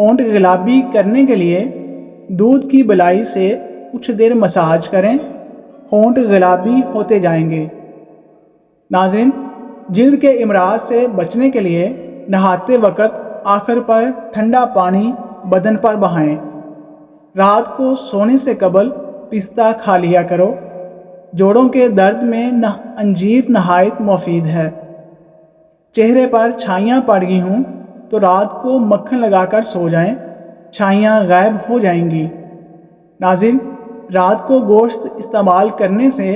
ہونٹ گلابی کرنے کے لیے دودھ کی بلائی سے کچھ دیر مساج کریں، ہونٹ گلابی ہوتے جائیں گے۔ ناظرین، جلد کے امراض سے بچنے کے لیے نہاتے وقت آخر پر ٹھنڈا پانی بدن پر بہائیں۔ رات کو سونے سے قبل پستہ کھا لیا کرو۔ جوڑوں کے درد میں انجیر نہایت مفید ہے۔ چہرے پر چھائیاں پڑ گئی ہوں تو رات کو مکھن لگا کر سو جائیں، چھائیاں غائب ہو جائیں گی۔ ناظرین، رات کو گوشت استعمال کرنے سے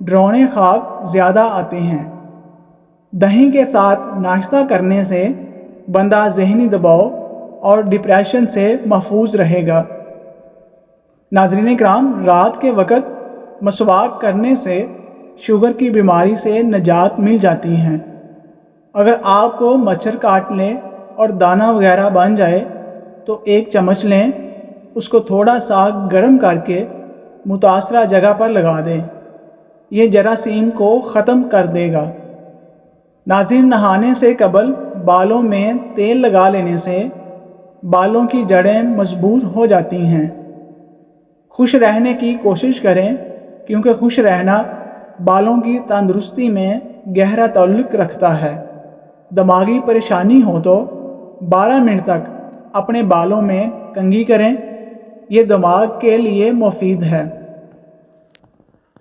ڈراؤنے خواب زیادہ آتے ہیں۔ دہی کے ساتھ ناشتہ کرنے سے بندہ ذہنی دباؤ اور ڈپریشن سے محفوظ رہے گا۔ ناظرین کرام، رات کے وقت مسواک کرنے سے شوگر کی بیماری سے نجات مل جاتی ہے۔ اگر آپ کو مچھر کاٹ لے اور دانہ وغیرہ بن جائے تو ایک چمچ لیں، اس کو تھوڑا سا گرم کر کے متاثرہ جگہ پر لگا دیں، یہ جراثیم کو ختم کر دے گا۔ ناظرین، نہانے سے قبل بالوں میں تیل لگا لینے سے بالوں کی جڑیں مضبوط ہو جاتی ہیں۔ خوش رہنے کی کوشش کریں، کیونکہ خوش رہنا بالوں کی تندرستی میں گہرا تعلق رکھتا ہے۔ دماغی پریشانی ہو تو 12 منٹ تک اپنے بالوں میں کنگھی کریں، یہ دماغ کے لیے مفید ہے۔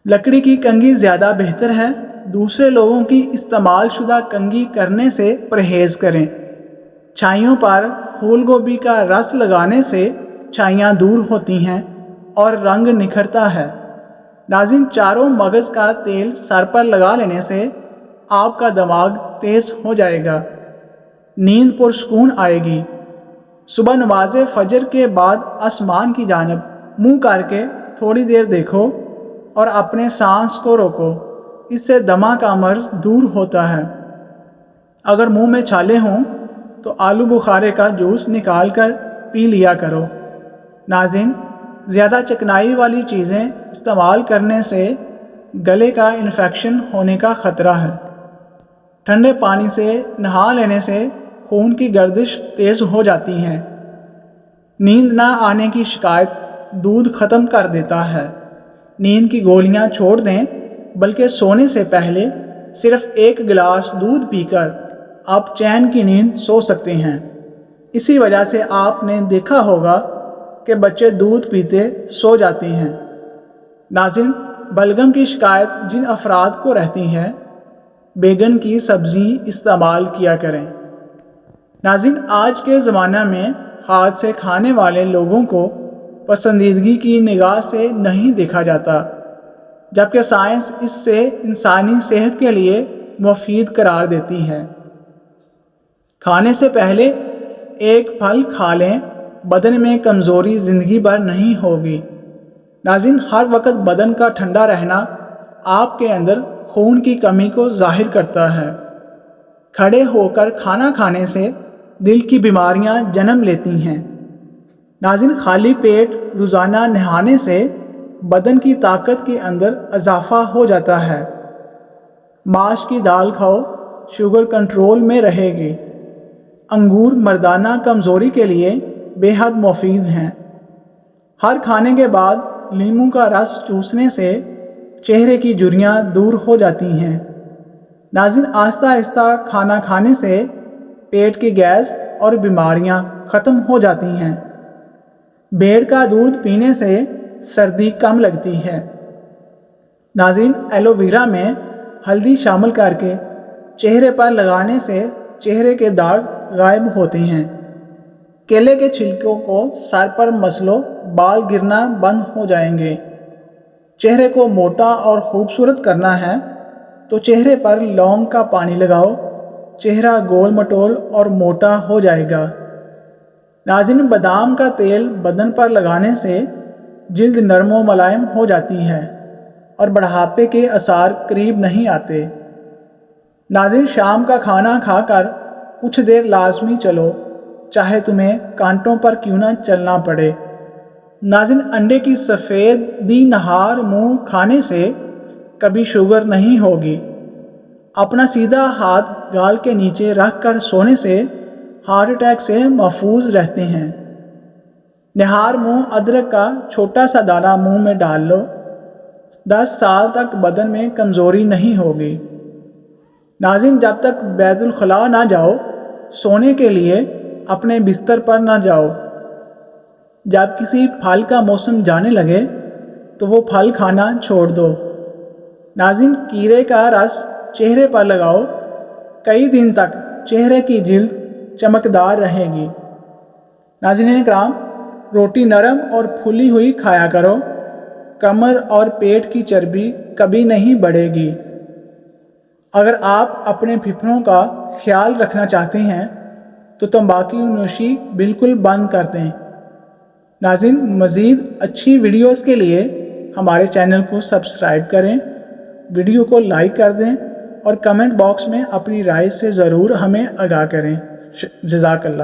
لکڑی کی کنگھی زیادہ بہتر ہے۔ دوسرے لوگوں کی استعمال شدہ کنگھی کرنے سے پرہیز کریں۔ چھائیوں پر پھول گوبھی کا رس لگانے سے چھائیاں دور ہوتی ہیں اور رنگ نکھرتا ہے۔ ناظرین، چاروں مغز کا تیل سر پر لگا لینے سے آپ کا دماغ تیز ہو جائے گا، نیند پرسکون آئے گی۔ صبح نماز فجر کے بعد آسمان کی جانب منہ کر کے تھوڑی دیر دیکھو اور اپنے سانس کو روکو، اس سے دمہ کا مرض دور ہوتا ہے۔ اگر منہ میں چھالے ہوں تو آلو بخارے کا جوس نکال کر پی لیا کرو۔ ناظرین، زیادہ چکنائی والی چیزیں استعمال کرنے سے گلے کا انفیکشن ہونے کا خطرہ ہے۔ ٹھنڈے پانی سے نہا لینے سے خون کی گردش تیز ہو جاتی ہے۔ نیند نہ آنے کی شکایت دودھ ختم کر دیتا ہے۔ نیند کی گولیاں چھوڑ دیں، بلکہ سونے سے پہلے صرف 1 گلاس دودھ پی کر آپ چین کی نیند سو سکتے ہیں۔ اسی وجہ سے آپ نے دیکھا ہوگا کہ بچے دودھ پیتے سو جاتے ہیں۔ ناظرین، بلغم کی شکایت جن افراد کو رہتی ہے، بیگن کی سبزی استعمال کیا کریں۔ ناظرین، آج کے زمانہ میں ہاتھ سے کھانے والے لوگوں کو پسندیدگی کی نگاہ سے نہیں دیکھا جاتا، جبکہ سائنس اس سے انسانی صحت کے لیے مفید قرار دیتی ہے۔ کھانے سے پہلے 1 پھل کھا لیں، بدن میں کمزوری زندگی بھر نہیں ہوگی۔ ناظرین، ہر وقت بدن کا ٹھنڈا رہنا آپ کے اندر خون کی کمی کو ظاہر کرتا ہے۔ کھڑے ہو کر کھانا کھانے سے دل کی بیماریاں جنم لیتی ہیں۔ ناظرین، خالی پیٹ روزانہ نہانے سے بدن کی طاقت کے اندر اضافہ ہو جاتا ہے۔ ماش کی دال کھاؤ، شوگر کنٹرول میں رہے گی۔ انگور مردانہ کمزوری کے لیے بے حد مفید ہیں۔ ہر کھانے کے بعد لیموں کا رس چوسنے سے چہرے کی جھریاں دور ہو جاتی ہیں۔ ناظرین، آہستہ آہستہ کھانا کھانے سے پیٹ کی گیس اور بیماریاں ختم ہو جاتی ہیں۔ بھیڑ کا دودھ پینے سے سردی کم لگتی ہے۔ ناظرین، ایلو ویرا میں ہلدی شامل کر کے چہرے پر لگانے سے چہرے کے داغ غائب ہوتے ہیں۔ کیلے کے چھلکوں کو سر پر مسلو، بال گرنا بند ہو جائیں گے۔ چہرے کو موٹا اور خوبصورت کرنا ہے تو چہرے پر لونگ کا پانی لگاؤ، چہرہ گول مٹول اور موٹا ہو جائے گا۔ ناظرین، بادام کا تیل بدن پر لگانے سے جلد نرم و ملائم ہو جاتی ہے اور بڑھاپے کے آثار قریب نہیں آتے۔ ناظرین، شام کا کھانا کھا کر کچھ دیر لازمی چلو، چاہے تمہیں کانٹوں پر کیوں نہ چلنا پڑے۔ ناظرین، انڈے کی سفیدی نہار منہ کھانے سے کبھی شوگر نہیں ہوگی۔ اپنا سیدھا ہاتھ گال کے نیچے رکھ کر سونے سے ہارٹ اٹیک سے محفوظ رہتے ہیں۔ نہار منہ ادرک کا چھوٹا سا دانہ منہ میں ڈال لو، 10 سال تک بدن میں کمزوری نہیں ہوگی۔ ناظرین، جب تک بیت الخلاء نہ جاؤ، سونے کے لیے اپنے بستر پر نہ جاؤ۔ جب کسی پھل کا موسم جانے لگے تو وہ پھل کھانا چھوڑ دو۔ ناظرین، کیرے کا رس چہرے پر لگاؤ، کئی دن تک چہرے کی جلد چمکدار رہے گی۔ ناظرین کرام، روٹی نرم اور پھلی ہوئی کھایا کرو، کمر اور پیٹ کی چربی کبھی نہیں بڑھے گی۔ اگر آپ اپنے پھیپھڑوں کا خیال رکھنا چاہتے ہیں تو تمباکو نوشی بالکل بند کر دیں۔ ناظرین، مزید اچھی ویڈیوز کے لیے ہمارے چینل کو سبسکرائب کریں، ویڈیو کو لائک کر دیں اور کمنٹ باکس میں اپنی رائے سے ضرور ہمیں آگاہ کریں۔ جزاک اللہ۔